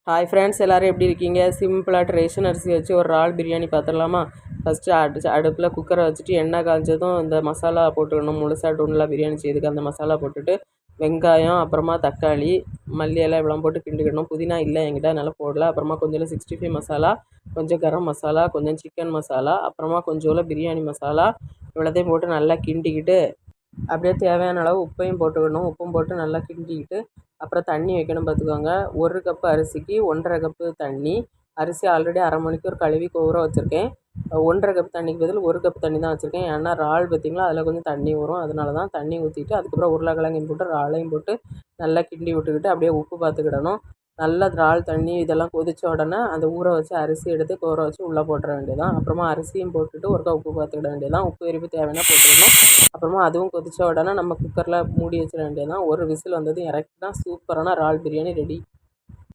Hi friends, எல்லோரும் எப்படி இருக்கீங்க? சிம்பிளாக ரேஷன் அரிசி வச்சு ஒரு இறால் பிரியாணி பார்த்துடலாமா? ஃபஸ்ட்டு அடுப்பில் குக்கரை வச்சுட்டு எண்ணெய் காய்ஞ்சதும் இந்த மசாலா போட்டுக்கணும். முழுசாக டூன்லாம் பிரியாணி செய்யுதுக்கு அந்த மசாலா போட்டுட்டு வெங்காயம், அப்புறமா தக்காளி, மல்லி எல்லாம் இவ்வளோ போட்டு கிண்டிக்கணும். புதினா இல்லை என்கிட்ட, அதனால் போடல. அப்புறமா கொஞ்சம் 65 மசாலா, கொஞ்சம் கரம் மசாலா, கொஞ்சம் சிக்கன் மசாலா, அப்புறமா கொஞ்சோல பிரியாணி மசாலா இவ்வளோத்தையும் போட்டு நல்லா கிண்டிக்கிட்டு அப்படியே தேவையான அளவு உப்பையும் போட்டுக்கணும். உப்பும் போட்டு நல்லா கிண்டிக்கிட்டு அப்புறம் தண்ணி வைக்கணும் பார்த்துக்கோங்க. 1 கப்பு அரிசிக்கு 1½ கப்பு தண்ணி. அரிசி ஆல்ரெடி அரை மணிக்கூர் கழுவி ஊற வச்சுருக்கேன். 1½ கப்பு தண்ணிக்கு பதில் 1 கப்பு தண்ணி தான் வச்சுருக்கேன். ஏன்னா இறால் பார்த்திங்களா, அதில் கொஞ்சம் தண்ணி வரும். அதனால தான் தண்ணி ஊற்றிட்டு அதுக்கப்புறம் உருளைக்கிழங்கையும் போட்டு இறாலையும் போட்டு நல்லா கிண்டி விட்டுக்கிட்டு அப்படியே உப்பு பார்த்துக்கிடணும். நல்லா இறால் தண்ணி இதெல்லாம் கொதித்த உடனே அந்த ஊற வச்சு அரிசி எடுத்து ஊற வச்சு உள்ளே போட்டுற வேண்டியதான். அப்புறமா அரிசியும் போட்டுட்டு ஒருக்கா உப்பு பார்த்துக்கிட வேண்டியதான். உப்பு எரிப்பு தேவைன்னா போட்டுக்கணும். அப்புறமா அதுவும் கொதித்த உடனே நம்ம குக்கரில் மூடி வச்சிட வேண்டியதான். ஒரு விசில் வந்ததும் இறக்கினா சூப்பரான இறால் பிரியாணி ரெடி.